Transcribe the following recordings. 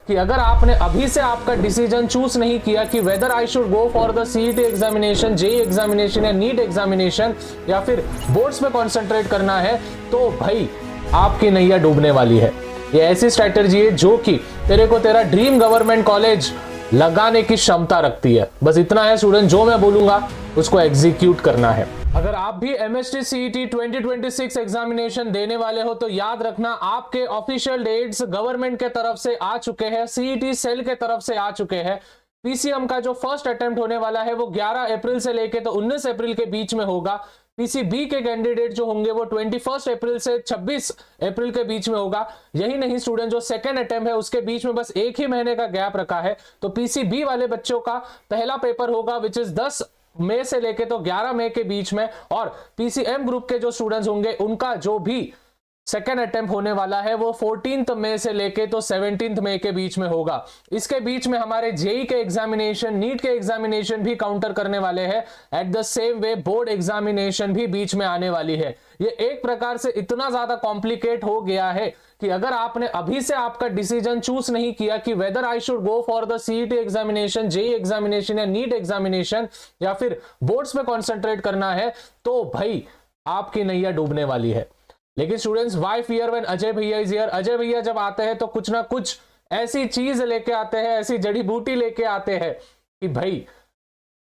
कि अगर आपने अभी से आपका डिसीजन चूज नहीं किया कि whether I should go for the CET examination, JEE examination या नीट एग्जामिनेशन या फिर बोर्ड्स पे कॉन्सेंट्रेट करना है, तो भाई आपकी नैया डूबने वाली है। ये ऐसी स्ट्रैटेजी है जो कि तेरे को तेरा ड्रीम गवर्नमेंट कॉलेज लगाने की क्षमता रखती है। बस इतना है स्टूडेंट, जो मैं बोलूंगा उसको एग्जीक्यूट करना है। अगर आप भी एमएसटी सीईटी 2026 एग्जामिनेशन देने वाले हो तो याद रखना आपके ऑफिशियल डेट्स गवर्नमेंट के तरफ से आ चुके हैं, सीईटी सेल के तरफ से आ चुके हैं। पीसीएम का जो फर्स्ट अटेम्प्ट होने वाला है वो 11 अप्रैल से लेके तो 19 अप्रैल के बीच में होगा। पीसीबी के कैंडिडेट जो होंगे वो 21 अप्रैल से 26 अप्रैल के बीच में होगा। यही नहीं स्टूडेंट, जो सेकंड अटेम्प्ट है उसके बीच में बस एक ही महीने का गैप रखा है। तो पीसीबी वाले बच्चों का पहला पेपर होगा विच इज 10 मई से लेके तो 11 मई के बीच में, और पीसीएम ग्रुप के जो स्टूडेंट्स होंगे उनका जो भी सेकेंड अटेम्प्ट होने वाला है वो 14 मई से लेके तो 17 मई के बीच में होगा। इसके बीच में हमारे जेई के एग्जामिनेशन, नीट के एग्जामिनेशन भी काउंटर करने वाले हैं। At the same way board examination भी बीच में आने वाली है। ये एक प्रकार से इतना ज्यादा कॉम्प्लिकेट हो गया है कि अगर आपने अभी से आपका डिसीजन चूज नहीं किया कि whether I should go for the CET examination, JEE examination या नीट एग्जामिनेशन या फिर बोर्ड्स पे कॉन्सेंट्रेट करना है, तो भाई आपकी नैया डूबने वाली है। लेकिन students, why fear when Ajay भैया इज हियर। अजय भैया जब आते हैं तो कुछ ना कुछ ऐसी चीज लेके आते हैं, ऐसी जड़ी बूटी लेके आते हैं कि भाई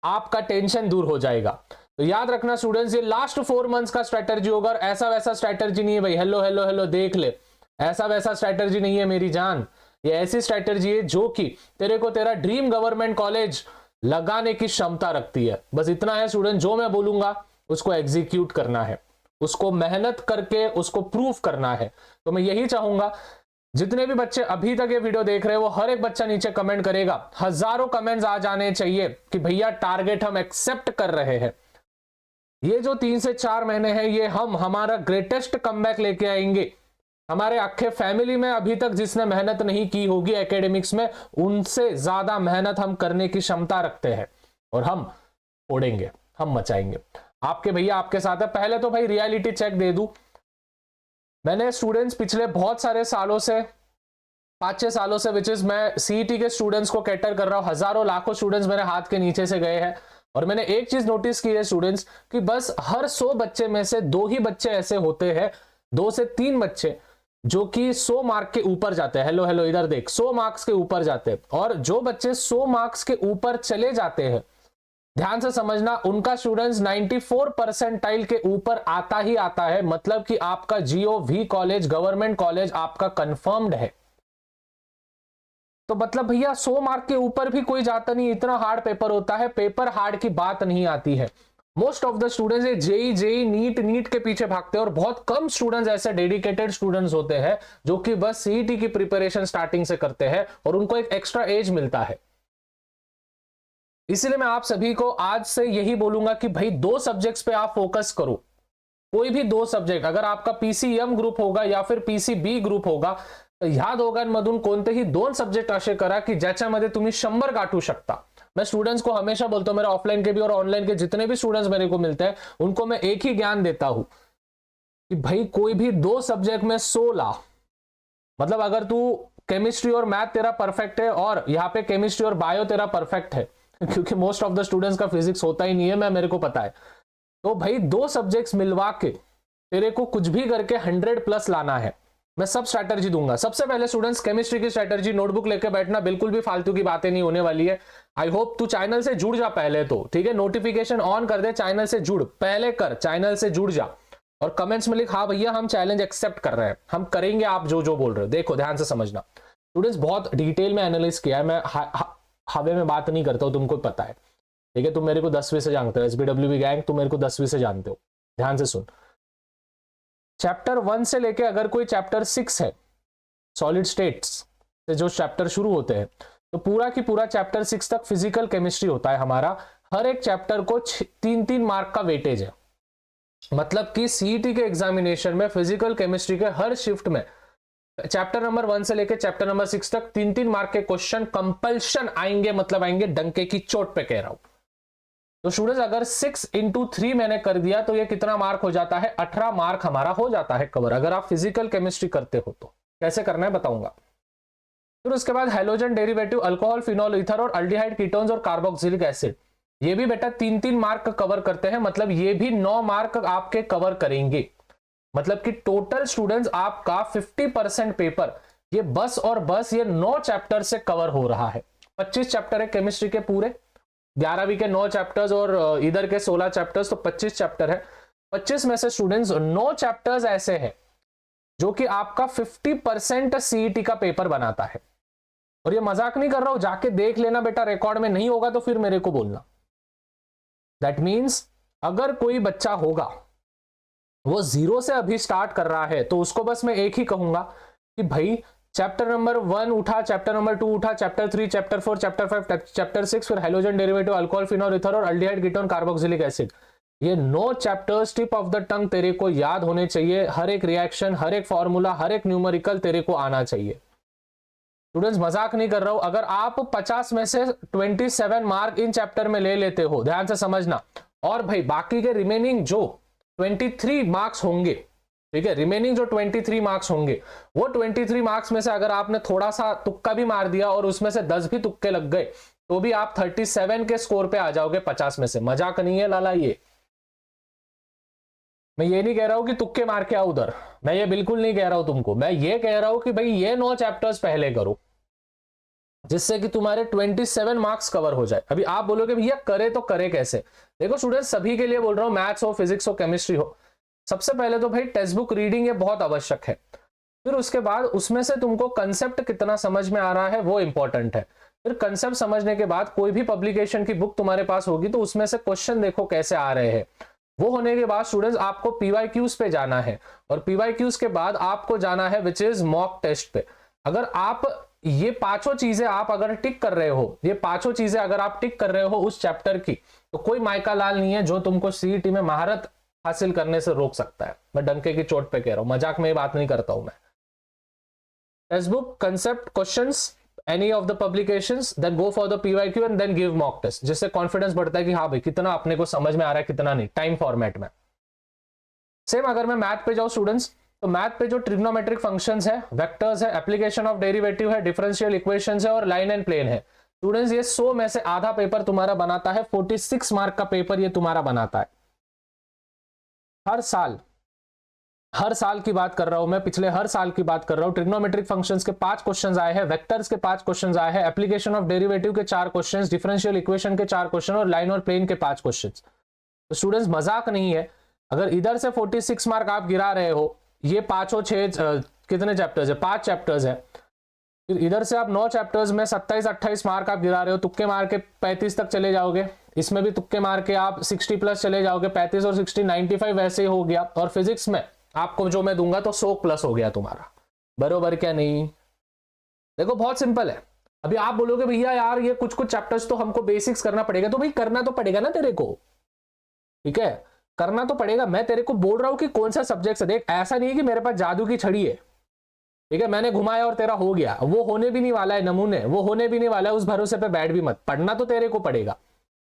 आपका टेंशन दूर हो जाएगा। तो याद रखना स्टूडेंट्स, ये लास्ट 4 मंथ्स का स्ट्रेटजी होगा और ऐसा वैसा स्ट्रेटजी नहीं है भाई। हेलो हेलो हेलो देख ले, ऐसा वैसा स्ट्रेटजी नहीं है मेरी जान। ये ऐसी स्ट्रेटजी है जो कि तेरे को तेरा ड्रीम गवर्नमेंट कॉलेज लगाने की क्षमता रखती है। बस इतना है स्टूडेंट, जो मैं बोलूंगा उसको एग्जीक्यूट करना है, उसको मेहनत करके उसको प्रूफ करना है। तो मैं यही चाहूंगा जितने भी बच्चे अभी तक ये वीडियो देख रहे हैं वो हर एक बच्चा नीचे कमेंट करेगा। हजारों कमेंट्स आ जाने चाहिए कि भैया टारगेट हम एक्सेप्ट कर रहे हैं। ये जो 3 से 4 महीने हैं ये हम हमारा ग्रेटेस्ट कमबैक लेके आएंगे। हमारे आखे फैमिली में अभी तक जिसने मेहनत नहीं की होगी एकेडमिक्स में, उनसे ज्यादा मेहनत हम करने की क्षमता रखते हैं और हम उड़ेंगे, हम मचाएंगे। आपके भैया आपके साथ है। पहले तो भाई रियलिटी चेक दे दूं, मैंने स्टूडेंट्स पिछले बहुत सारे सालों से 5-6 सालों से विच इज मैं सीईटी के स्टूडेंट्स को कैटर कर रहा हूं। हजारों लाखों स्टूडेंट्स मेरे हाथ के नीचे से गए हैं और मैंने एक चीज नोटिस की है स्टूडेंट्स कि बस हर 100 बच्चे में से 2 ही बच्चे ऐसे होते हैं, 2 से 3 बच्चे जो कि 100 मार्क के ऊपर जाते हैं। हेलो हेलो इधर देख, 100 मार्क्स के ऊपर जाते हैं। और जो बच्चे 100 मार्क्स के ऊपर चले जाते हैं, ध्यान से समझना, उनका स्टूडेंट्स 94 परसेंटाइल के ऊपर आता ही आता है। मतलब कि आपका जीओवी कॉलेज, गवर्नमेंट कॉलेज आपका कंफर्म्ड है। तो मतलब भैया 100 मार्क के ऊपर भी कोई जाता नहीं, इतना हार्ड पेपर होता है। पेपर हार्ड की बात नहीं आती है। Most of the students JEE NEET के पीछे भागते हैं और बहुत कम स्टूडेंट्स ऐसे डेडिकेटेड स्टूडेंट्स होते हैं जो कि बस सीईटी की प्रिपरेशन स्टार्टिंग से करते हैं और उनको एक एक्स्ट्रा एज मिलता है। इसलिए मैं आप सभी को आज से यही बोलूंगा कि भाई 2 सब्जेक्ट्स पे आप फोकस करो। कोई भी 2 सब्जेक्ट, अगर आपका पीसीएम ग्रुप होगा या फिर पीसीबी ग्रुप होगा तर ह्या दोघांमधून कोणतेही 2 सब्जेक्ट असे करा की ज्याच्यामध्ये तुम्ही 100 गाठू शकता। मैं स्टूडेंट्स को हमेशा बोलता हूं, मेरे ऑफलाइन के भी और ऑनलाइन के जितने भी स्टूडेंट्स मेरे को मिलते हैं उनको मैं एक ही ज्ञान देता हूं कि भाई कोई भी 2 सब्जेक्ट में 100 ला। मतलब अगर तू केमिस्ट्री और मैथ तेरा परफेक्ट है और यहाँ पे केमिस्ट्री और बायो तेरा परफेक्ट है, क्योंकि मोस्ट ऑफ द स्टूडेंट्स का फिजिक्स होता ही नहीं है, मेरे को पता है, तो भाई 2 सब्जेक्ट्स मिलवा के तेरे को कुछ भी करके 100+ लाना है। मैं सब स्ट्रैटेजी दूंगा। सबसे पहले स्टूडेंट्स केमिस्ट्री की स्ट्रैटेजी, नोटबुक लेके बैठना, बिल्कुल भी फालतू की बातें नहीं होने वाली है। आई होप तू चैनल से जुड़ जा पहले तो, ठीक है, नोटिफिकेशन ऑन कर दे, चैनल से जुड़, पहले कर, चैनल से जुड़ जा और कमेंट्स में लिख हाँ भैया हम चैलेंज एक्सेप्ट कर रहे हैं, हम करेंगे आप जो जो बोल रहे हो। देखो ध्यान से समझना स्टूडेंट्स, बहुत डिटेल में एनालाइज किया है, मैं हवे में बात नहीं करता हूं, तुमको पता है, ठीक है। तुम मेरे को 10वीं से जानते हो, एसबीडब्ल्यूबी गैंग, तुम मेरे को 10वीं से जानते हो। ध्यान से सुन, चैप्टर 1 से लेके अगर कोई चैप्टर 6 है, सॉलिड स्टेट्स से जो चैप्टर शुरू होते हैं, तो पूरा की पूरा चैप्टर 6 तक फिजिकल केमिस्ट्री होता है हमारा। हर एक चैप्टर को 3-3 मार्क का वेटेज है। मतलब कि सीईटी के एग्जामिनेशन में फिजिकल केमिस्ट्री के हर शिफ्ट में चैप्टर नंबर 1 से लेकर चैप्टर नंबर 6 तक 3-3 मार्क के क्वेश्चन कंपल्शन आएंगे। मतलब आएंगे डंके की चोट पे कह रहा हूं। तो स्टूडेंट्स अगर 6 into 3 मैंने कर दिया तो ये कितना मार्क हो जाता है, 18 मार्क हमारा हो जाता है कवर, अगर आप फिजिकल केमिस्ट्री करते हो तो। कैसे करना है बताऊंगा। फिर उसके बाद halogen derivative, alcohol, phenol, ether और अल्डिहाइड कीटोन्स और कार्बोक्सिलिक एसिड, ये भी बेटा 3-3 मार्क कवर करते हैं, मतलब ये भी 9 मार्क आपके कवर करेंगे। मतलब कि टोटल स्टूडेंट्स आपका 50% पेपर ये बस और बस ये 9 चैप्टर से कवर हो रहा है। 25 चैप्टर है केमिस्ट्री के पूरे, 11वीं के 9 चैप्टर्स और इधर के 16 चैप्टर्स, तो 25 चैप्टर है। 25 में से स्टूडेंट्स 9 चैप्टर्स ऐसे हैं जो कि आपका 50% सीईटी का पेपर बनाता है। और ये मजाक नहीं कर रहा हूं, जाके देख लेना बेटा, रिकॉर्ड में नहीं होगा तो फिर मेरे को बोलना। दैट मीन्स अगर कोई बच्चा होगा वो 0 से अभी स्टार्ट कर रहा है, तो उसको बस मैं एक ही कहूंगा कि भाई चैप्टर नंबर 1 उठा, चैप्टर नंबर 2 उठा, चैप्टर 3, चैप्टर 4, चैप्टर 5, चैप्टर 6, फिर halogen derivative, alcohol, phenol, ether और अल्डिहाइड कीटोन, कार्बोक्सिलिक एसिड, ये 9 chapters tip of the tongue तेरे को याद होने चाहिए। हर एक रिएक्शन, हर एक फॉर्मूला, हर एक न्यूमेरिकल तेरे को आना चाहिए। स्टूडेंट्स मजाक नहीं कर रहा हूं, अगर आप 50 में से 27 मार्क इन चैप्टर में ले लेते हो, ध्यान से समझना, और भाई बाकी के रिमेनिंग जो 23 मार्क्स होंगे, ठीक है, रिमेनिंग जो 23 मार्क्स होंगे, वो 23 मार्क्स में से अगर आपने थोड़ा सा तुक्का भी मार दिया और उसमें से 10 भी तुक्के लग गए, तो भी आप 37 के स्कोर पे आ जाओगे 50 में से। मजाक नहीं है लाला, ये मैं ये नहीं कह रहा हूं कि तुक्के मार के आओ उधर, मैं ये बिल्कुल नहीं कह रहा हूं तुमको, मैं ये कह रहा हूं कि भाई ये 9 चैप्टर्स पहले करो, जिससे कि तुम्हारे 27 मार्क्स कवर हो जाए। अभी आप बोलोगे भैया करे तो करे कैसे? देखो स्टूडेंट्स, सभी के लिए बोल रहा हूं, मैथ्स हो, फिजिक्स हो, केमिस्ट्री हो, सबसे पहले तो भाई टेक्स्ट बुक रीडिंग ये बहुत आवश्यक है। फिर उसके बाद उसमें से तुमको कंसेप्ट कितना समझ में आ रहा है वो इंपॉर्टेंट है। फिर कंसेप्ट समझने के बाद कोई भी पब्लिकेशन की बुक तुम्हारे पास होगी तो उसमें से क्वेश्चन देखो कैसे आ रहे हैं। वो होने के बाद स्टूडेंट्स आपको पीवाईक्यूज पे जाना है, और पीवाईक्यूज के बाद आपको जाना है विच इज मॉक टेस्ट पे। अगर आप ये पांचों चीजें आप अगर टिक कर रहे हो, ये पांचों चीजें अगर आप टिक कर रहे हो उस चैप्टर की, तो कोई माइका लाल नहीं है जो तुमको सीईटी में महारत हासिल करने से रोक सकता है। मैं डंके की चोट पे कह रहा हूं, मजाक में ये बात नहीं करता हूं मैं। Textbook, concept, questions, any of the publications, then go for the PYQ and then give mock test, जिससे कॉन्फिडेंस बढ़ता है कि हाँ भाई कितना अपने को समझ में आ रहा है, कितना नहीं, टाइम फॉर्मेट में। सेम अगर मैं मैथ पे जाऊं स्टूडेंट्स, तो मैथ पे जो ट्रिग्नोमेट्रिक फंक्शंस है, वेक्टर्स है, एप्लीकेशन ऑफ डेरिवेटिव है, डिफरेंशियल इक्वेशंस है और लाइन एंड प्लेन है, स्टूडेंट्स ये 100 में से आधा पेपर तुम्हारा बनाता है। 46 मार्क का पेपर ये तुम्हारा बनाता है हर साल की बात कर रहा हूं मैं, पिछले हर साल की बात कर रहा हूं। ट्रिग्नोमेट्रिक फंक्शंस के 5 क्वेश्चंस आए हैं, वेक्टर्स के 5 क्वेश्चंस आए हैं, एप्लीकेशन ऑफ डेरिवेटिव के 4 क्वेश्चंस, डिफरेंशियल इक्वेशन के 4 क्वेश्चन और लाइन और प्लेन के 5 क्वेश्चंस। तो स्टूडेंट्स मजाक नहीं है, अगर इधर से 46 मार्क आप गिरा रहे हो, ये 5 कितने चैप्टर्स है, 5 चैप्टर्स है, फिर इधर से आप 9 चैप्टर्स में 27-28 मार्क आप गिरा रहे हो, तुक्के मार के 35 तक चले जाओगे, इसमें भी तुक्के मार के आप 60 प्लस चले जाओगे, 35 और 60 95 वैसे ही हो गया, और फिजिक्स में आपको जो मैं दूंगा तो 100 प्लस हो गया तुम्हारा, बरोबर क्या नहीं? देखो बहुत सिंपल है। अभी आप बोलोगे भैया यार ये कुछ चैप्टर्स तो हमको बेसिक्स करना पड़ेगा, तो भाई करना तो पड़ेगा ना तेरे को, ठीक है, करना तो पड़ेगा। मैं तेरे को बोल रहा हूं कि कौन सा सब्जेक्ट है। देख ऐसा नहीं है कि मेरे पास जादू की छड़ी है, ठीक है, मैंने घुमाया और तेरा हो गया, वो होने भी नहीं वाला है, नमूने वो होने भी नहीं वाला है, उस भरोसे पे बैठ भी मत। पढ़ना तो तेरे को पड़ेगा,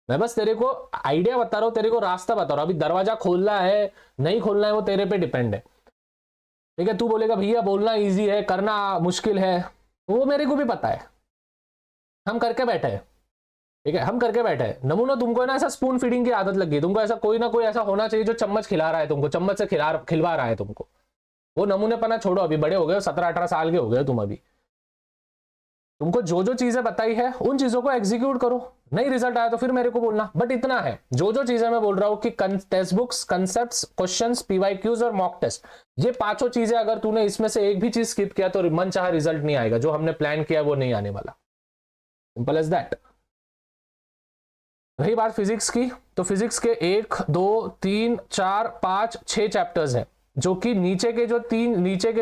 मैं बस तेरे को आइडिया बता रहा हूं, तेरे को रास्ता बता रहा हूं। अभी दरवाजा खोलना है नहीं खोलना है वो तेरे पे डिपेंड है, ठीक है। तू बोलेगा भैया बोलना इजी है करना मुश्किल है, वो मेरे को भी पता है, हम करके बैठे हैं, ठीक है, हम करके बैठे हैं। नमूना तुमको ना ऐसा स्पून फीडिंग की आदत लगी, तुमको ऐसा कोई ना कोई ऐसा होना चाहिए जो चम्मच खिला रहा है तुमको, चम्मच से खिलवा रहा है तुमको। वो नमूने पना छोड़ो, अभी बड़े हो गए, 17-18 साल के हो गए तुम। अभी तुमको जो जो चीजें बताई है उन चीजों को एग्जीक्यूट करो, नहीं रिजल्ट आया तो फिर मेरे को बोलना। बट इतना है, जो जो चीजें मैं बोल रहा हूं कि text books, concepts, questions, PYQs और मॉक टेस्ट, ये 5 चीजें अगर तूने इसमें से एक भी चीज स्किप किया तो मन चाहा रिजल्ट नहीं आएगा, जो हमने प्लान किया वो नहीं आने वाला, सिंपल एज दैट। रही बात फिजिक्स की, तो फिजिक्स के 1, 2, 3, 4, 5, 6 चैप्टर्स हैं, जो कि नीचे के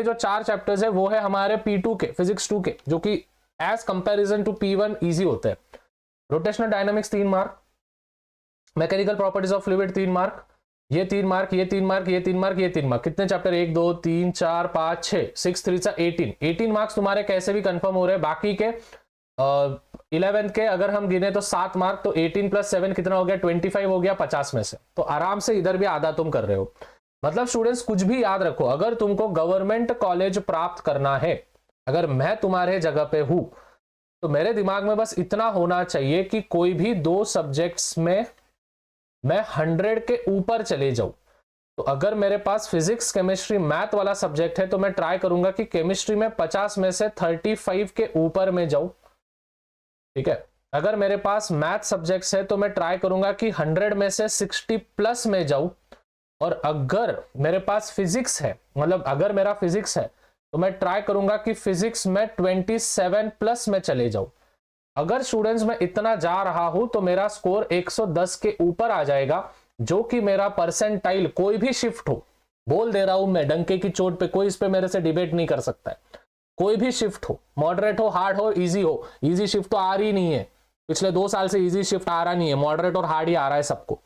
जो 4 चैप्टर्स है वो है हमारे P2 के, फिजिक्स 2 के, जो कि as comparison to P1 easy होते हैं। Rotational dynamics 3 mark, mechanical properties of fluid 3 mark, ये 3 मार्क, ये 3 मार्क, ये 3 मार्क, ये 3 मार्क। कितने चैप्टर? 1, 2, 3, 4, 5, 6, 6, 3 18 मार्क्स तुम्हारे कैसे भी कंफर्म हो रहे हैं। बाकी के 11th के अगर हम गिने तो 7 मार्क, तो 18 + 7 कितना हो गया? 25 हो गया 50 में से। तो आराम से इधर भी आधा तुम कर रहे हो। मतलब स्टूडेंट्स कुछ भी याद रखो, अगर तुमको गवर्नमेंट कॉलेज प्राप्त करना है अगर मैं तुम्हारे जगह पे हूं तो मेरे दिमाग में बस इतना होना चाहिए कि कोई भी 2 सब्जेक्ट्स में मैं 100 के ऊपर चले जाऊं। तो अगर मेरे पास फिजिक्स केमिस्ट्री मैथ वाला सब्जेक्ट है तो मैं ट्राई करूंगा कि केमिस्ट्री में 50 में से 35 के ऊपर में जाऊं। ठीक है, अगर मेरे पास मैथ सब्जेक्ट्स है तो मैं ट्राई करूंगा कि 100 में से 60 प्लस में जाऊं। और अगर मेरे पास फिजिक्स है, मतलब अगर मेरा फिजिक्स है तो मैं ट्राई करूंगा कि फिजिक्स में 27 प्लस में चले जाऊं। अगर स्टूडेंट्स में इतना जा रहा हूं तो मेरा स्कोर 110 के ऊपर आ जाएगा, जो कि मेरा परसेंटाइल कोई भी शिफ्ट हो, बोल दे रहा हूं मैं डंके की चोट पे, कोई इस पे मेरे से डिबेट नहीं कर सकता है। कोई भी शिफ्ट हो, मॉडरेट हो, हार्ड हो, इजी शिफ्ट तो आ रही नहीं है, पिछले 2 साल से इजी शिफ्ट आ रहा नहीं है, मॉडरेट और हार्ड ही आ रहा है सबको।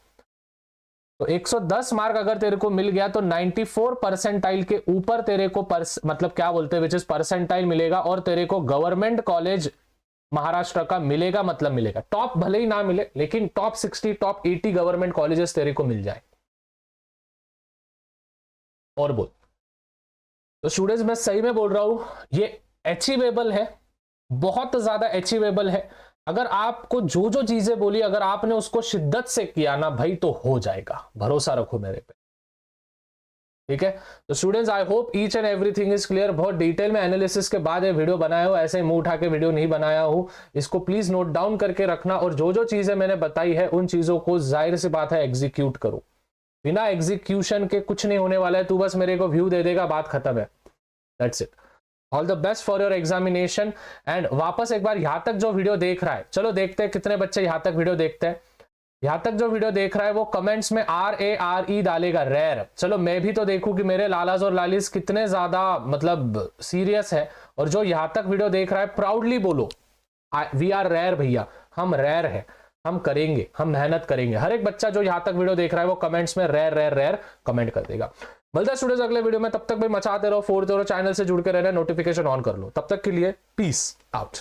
तो 110 मार्क अगर तेरे को मिल गया तो 94 परसेंटाइल के ऊपर तेरे को मतलब क्या बोलते हैं विच इज परसेंटाइल मिलेगा, और तेरे को गवर्नमेंट कॉलेज महाराष्ट्र का मिलेगा, मतलब मिलेगा। टॉप भले ही ना मिले लेकिन टॉप 60 टॉप 80 गवर्नमेंट कॉलेजेस तेरे को मिल जाए। और बोल तो स्टूडेंट्स मैं सही में बोल रहा हूं, ये अचीवेबल है, बहुत ज्यादा अचीवेबल है। अगर आपको जो जो चीजें बोली अगर आपने उसको शिद्दत से किया ना भाई तो हो जाएगा, भरोसा रखो मेरे पे। ठीक है, तो students I hope each and everything is clear. बहुत डिटेल में एनालिसिस के बाद ये वीडियो बनाया हो, ऐसे ही मुंह उठा के वीडियो नहीं बनाया हो। इसको प्लीज नोट डाउन करके रखना, और जो जो चीजें मैंने बताई है उन चीजों को जाहिर सी बात है एग्जीक्यूट करो। बिना एग्जीक्यूशन के कुछ नहीं होने वाला है, तू बस मेरे को व्यू दे देगा, बात खत्म है। That's it. All the best for your examination. And वापस एक बार यहां तक जो वीडियो देख रहा है, चलो देखते हैं कितने बच्चे यहां तक वीडियो देखते हैं। यहां तक जो वीडियो देख रहा है वो कमेंट्स में RARE डालेगा, रेयर। चलो मैं भी तो देखूं कि मेरे लालाज और लालिस कितने ज्यादा मतलब सीरियस है। और जो यहां तक वीडियो देख रहा है प्राउडली बोलो वी आर रेयर भैया, हम रेयर है, हम करेंगे, हम मेहनत करेंगे। हर एक बच्चा जो यहां तक वीडियो देख रहा है वो कमेंट्स में रेयर रेयर रेयर कमेंट कर देगा। मिलता है स्टूडेंट्स अगले वीडियो में, तब तक भाई मचाते रहो, फोड़ते रहो, चैनल से जुड़ के रहना, नोटिफिकेशन ऑन कर लो। तब तक के लिए पीस आउट।